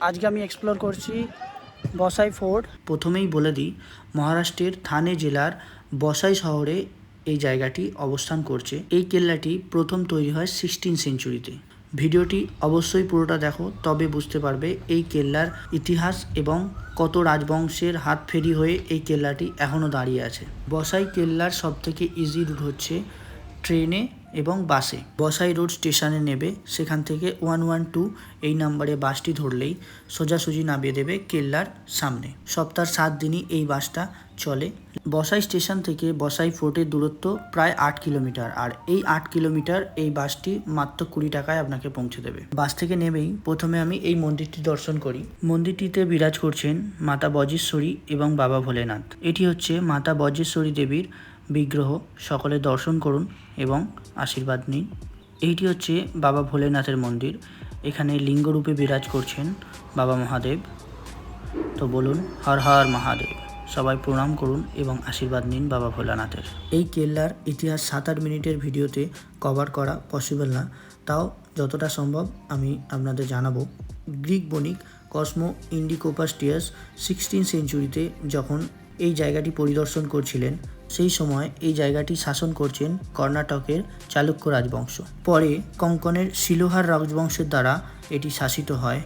আজকে আমি এক্সপ্লোর করছি বসাই ফোর্ট। প্রথমেই বলে দিই, মহারাষ্ট্রের থানে জেলার বসাই শহরে এই জায়গাটি অবস্থান করছে। এই কেল্লাটি প্রথম তৈরি হয় 16 সেঞ্চুরিতে। ভিডিওটি অবশ্যই পুরোটা দেখো, তবে বুঝতে পারবে এই কেল্লার ইতিহাস এবং কত রাজবংশের হাত ফেরি হয়ে এই কেল্লাটি এখনও দাঁড়িয়ে আছে। বসাই কেল্লার সবথেকে ইজি রুট হচ্ছে ট্রেনে এবং বাসে। বসাই রোড স্টেশনে নেবে, সেখান থেকে 112 এই নাম্বারে বাসটি ধরলেই সোজাসুজি নামিয়ে দেবে কেল্লার সামনে। সপ্তাহের 7 দিনই এই বাসটা চলে। বসাই স্টেশন থেকে বসাই ফোর্টের দূরত্ব প্রায় 8 কিলোমিটার, আর এই 8 কিলোমিটার এই বাসটি মাত্র 20 টাকায় আপনাকে পৌঁছে দেবে। বাস থেকে নেমেই প্রথমে আমি এই মন্দিরটি দর্শন করি। মন্দিরটিতে বিরাজ করছেন মাতা বজ্রেশ্বরী এবং বাবা ভোলেনাথ। এটি হচ্ছে মাতা বজ্রেশ্বরী দেবীর বিগ্রহ। সকলে দর্শন করুন এবং আশীর্বাদ নিন। এইটি হচ্ছে বাবা ভোলেনাথের মন্দির। এখানে লিঙ্গরূপে বিরাজ করছেন বাবা মহাদেব। তো বলুন হর হর মহাদেব। সবাই প্রণাম করুন এবং আশীর্বাদ নিন বাবা ভোলানাথের। এই কেল্লার ইতিহাস 7-8 মিনিটের ভিডিওতে কভার করা পসিবল না, তাও যতটা সম্ভব আমি আপনাদের জানাবো। গ্রিক বণিক কসমো ইন্ডিকোপাস্টিয়াস 16 সেঞ্চুরিতে যখন এই জায়গাটি পরিদর্শন করছিলেন, সেই সময় এই জায়গাটি শাসন করছেন কর্ণাটকের চালুক্য রাজবংশ। পরে কঙ্কনের শিলোহার রাজবংশের দ্বারা এটি শাসিত হয়।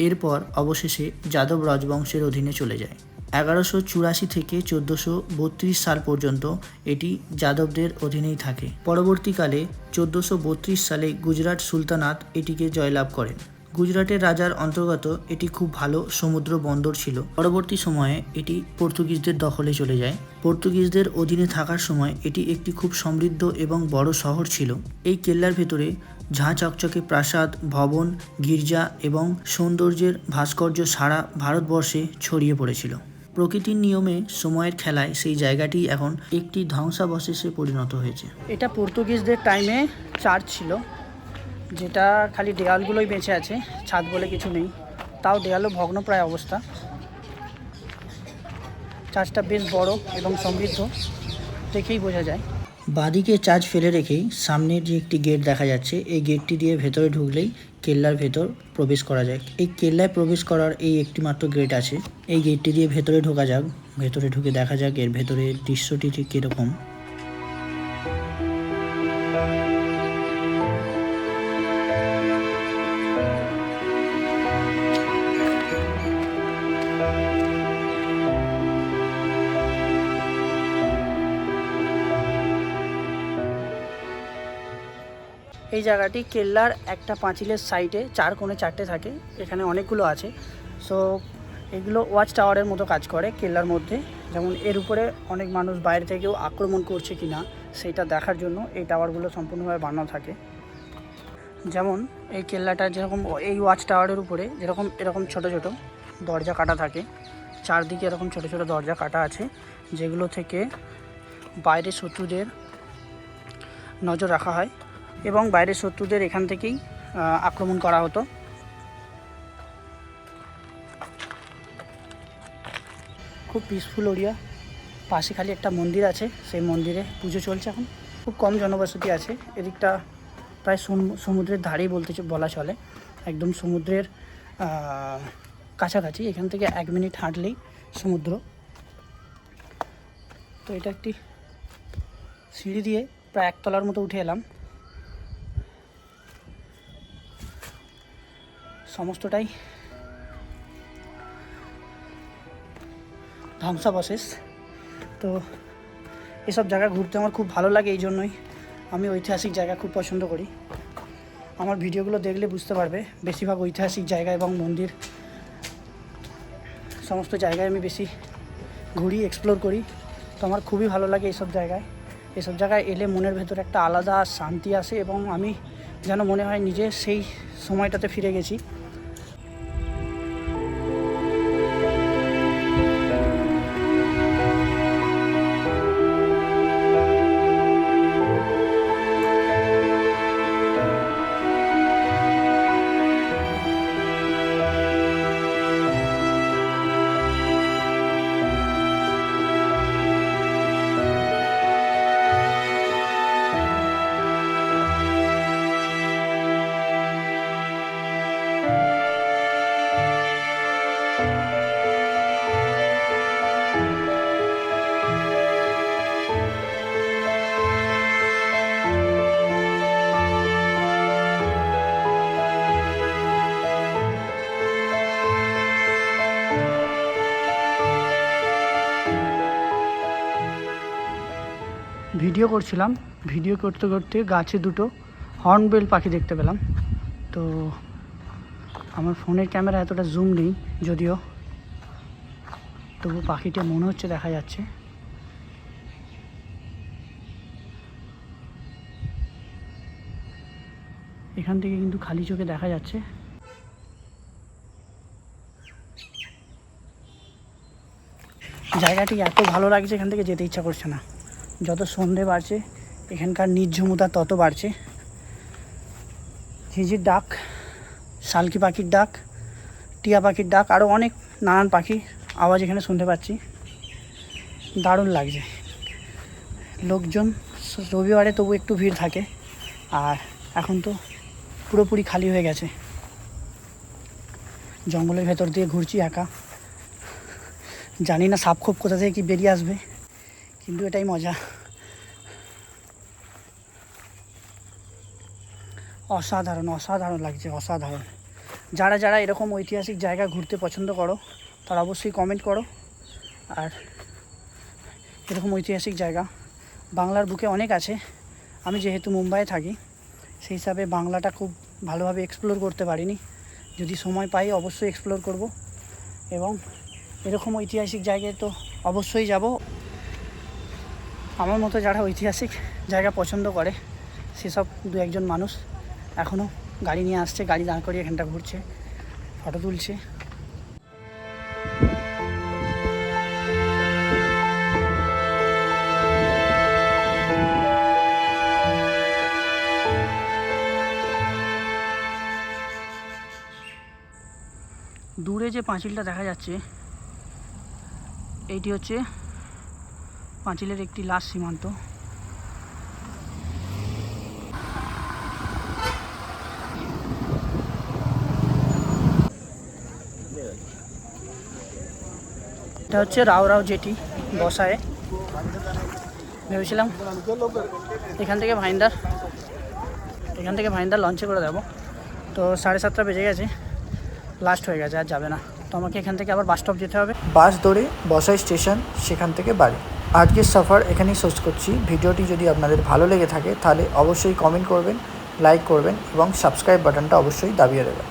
এরপর অবশেষে যাদব রাজবংশের অধীনে চলে যায়। 1184 থেকে 1432 সাল পর্যন্ত এটি যাদবদের অধীনেই থাকে। পরবর্তীকালে 1432 সালে গুজরাট সুলতানাত এটিকে জয়লাভ করেন। গুজরাটের রাজার অন্তর্গত এটি খুব ভালো সমুদ্র বন্দর ছিল। পরবর্তী সময়ে এটি পর্তুগিজদের দখলে চলে যায়। পর্তুগিজদের অধীনে থাকার সময় এটি একটি খুব সমৃদ্ধ এবং বড় শহর ছিল। এই কেল্লার ভেতরে ঝাঁ চকচকে প্রাসাদ, ভবন, গির্জা এবং সৌন্দর্যের ভাস্কর্য সারা ভারতবর্ষে ছড়িয়ে পড়েছিল। প্রকৃতির নিয়মে সময়ের খেলায় সেই জায়গাটি এখন একটি ধ্বংসাবশেষে পরিণত হয়েছে। এটা পর্তুগিজদের টাইমে চার্চ ছিল, যেটা খালি দেয়ালগুলোই বেঁচে আছে, ছাদ বলে কিছু নেই। তাও দেয়ালও ভগ্নপ্রায় অবস্থা। চার্চটা বেশ বড় এবং সমৃদ্ধ, দেখেই বোঝা যায়। বাঁদিকে চার্চ ফেলে রেখেই সামনের যে একটি গেট দেখা যাচ্ছে, এই গেটটি দিয়ে ভেতরে ঢুকলেই কেল্লার ভেতর প্রবেশ করা যায়। এই কেল্লায় প্রবেশ করার এই একটি মাত্র গেট আছে। এই গেটটি দিয়ে ভেতরে ঢোকা যাক। ভেতরে ঢুকে দেখা যাক এর ভেতরের দৃশ্যটি ঠিক কীরকম। এই জায়গাটি কেল্লার একটা পাঁচিলের সাইডে 4 কোণে 4টে থাকে, এখানে অনেকগুলো আছে। সো এগুলো ওয়াচ টাওয়ারের মতো কাজ করে কেল্লার মধ্যে। যেমন এর উপরে অনেক মানুষ বাইরে থেকেও আক্রমণ করছে কি না সেইটা দেখার জন্য এই টাওয়ারগুলো সম্পূর্ণভাবে বানানো থাকে। যেমন এই কেল্লাটা যেরকম, এই ওয়াচ টাওয়ারের উপরে যেরকম এরকম ছোট ছোট দরজা কাটা থাকে, চারদিকে এরকম ছোট ছোট দরজা কাটা আছে, যেগুলো থেকে বাইরের শত্রুদের নজর রাখা হয় এবং বাইরের শত্রুদের এখান থেকেই আক্রমণ করা হতো। খুব পিসফুল এরিয়া। পাশে খালি একটা মন্দির আছে, সেই মন্দিরে পুজো চলছে এখন। খুব কম জনবসতি আছে এদিকটা, প্রায় সমুদ্রের ধারেই বলা চলে। একদম সমুদ্রের কাছাকাছি, এখান থেকে 1 মিনিট হাঁটলেই সমুদ্র। তো এটা একটি সিঁড়ি দিয়ে প্রায় 1 তলার মতো উঠে এলাম। সমস্তটাই ধ্বংসাবশেষ। তো এসব জায়গা ঘুরতে আমার খুব ভালো লাগে, এই জন্যই আমি ঐতিহাসিক জায়গা খুব পছন্দ করি। আমার ভিডিওগুলো দেখলে বুঝতে পারবে, বেশিরভাগ ঐতিহাসিক জায়গা এবং মন্দির সমস্ত জায়গায় আমি বেশি ঘুরি, এক্সপ্লোর করি। তো আমার খুবই ভালো লাগে এসব জায়গায় এলে মনের ভেতর একটা আলাদা শান্তি আসে এবং আমি যেন মনে হয় নিজে সেই সময়টাতে ফিরে গেছি। ভিডিও করছিলাম, ভিডিও করতে করতে গাছে দুটো হর্নবিল পাখি দেখতে পেলাম। তো আমার ফোনের ক্যামেরা এতটা জুম নেই যদিও, তবু পাখিটা মনে হচ্ছে দেখা যাচ্ছে। এখান থেকে কিন্তু খালি চোখে দেখা যাচ্ছে। জায়গাটি এত ভালো লাগছে, এখান থেকে যেতে ইচ্ছা করছে না। যত সন্ধে বাড়ছে এখানকার নির্ঝুমতা তত বাড়ছে। ঝিঁঝির ডাক, শালকি পাখির ডাক, টিয়া পাখির ডাক, আরও অনেক নানান পাখির আওয়াজ এখানে শুনতে পাচ্ছি। দারুণ লাগছে। লোকজন রবিবারে তবু একটু ভিড় থাকে, আর এখন তো পুরোপুরি খালি হয়ে গেছে। জঙ্গলের ভেতর দিয়ে ঘুরছি একা, জানি না সাপ খোপ কোথা থেকে কি বেরিয়ে আসবে, কিন্তু এটাই মজা। অসাধারণ অসাধারণ লাগছে, অসাধারণ। যারা যারা এরকম ঐতিহাসিক জায়গা ঘুরতে পছন্দ করো তারা অবশ্যই কমেন্ট করো। আর এরকম ঐতিহাসিক জায়গা বাংলার বুকে অনেক আছে। আমি যেহেতু মুম্বাইয়ে থাকি, সেই হিসাবে বাংলাটা খুব ভালোভাবে এক্সপ্লোর করতে পারিনি। যদি সময় পাই অবশ্যই এক্সপ্লোর করব, এবং এরকম ঐতিহাসিক জায়গায় তো অবশ্যই যাব। আমার মতো যারা ঐতিহাসিক জায়গা পছন্দ করে সেসব দু একজন মানুষ এখনও গাড়ি নিয়ে আসছে, গাড়ি দাঁড় করিয়ে এখানটা ঘুরছে, ফটো তুলছে। দূরে যে পাঁচিলটা দেখা যাচ্ছে এইটি হচ্ছে পাঁচিলের একটি লাস্ট সীমান্ত। এটা হচ্ছে রাও জেটি বসায়। ভেবেছিলাম এখান থেকে ভাইন্দার লঞ্চে করে দেবো, তো 7:30 বেজে গেছে, লাস্ট হয়ে গেছে, আর যাবে না। তো আমাকে এখান থেকে আবার বাস স্টপ যেতে হবে, বাস ধরে বসাই স্টেশন, সেখান থেকে বাড়ি। আজকের সফর এখানেই শেষ করছি। ভিডিওটি যদি আপনাদের ভালো লেগে থাকে তাহলে অবশ্যই কমেন্ট করবেন, লাইক করবেন এবং সাবস্ক্রাইব বাটনটা অবশ্যই দাবিয়ে দেবেন।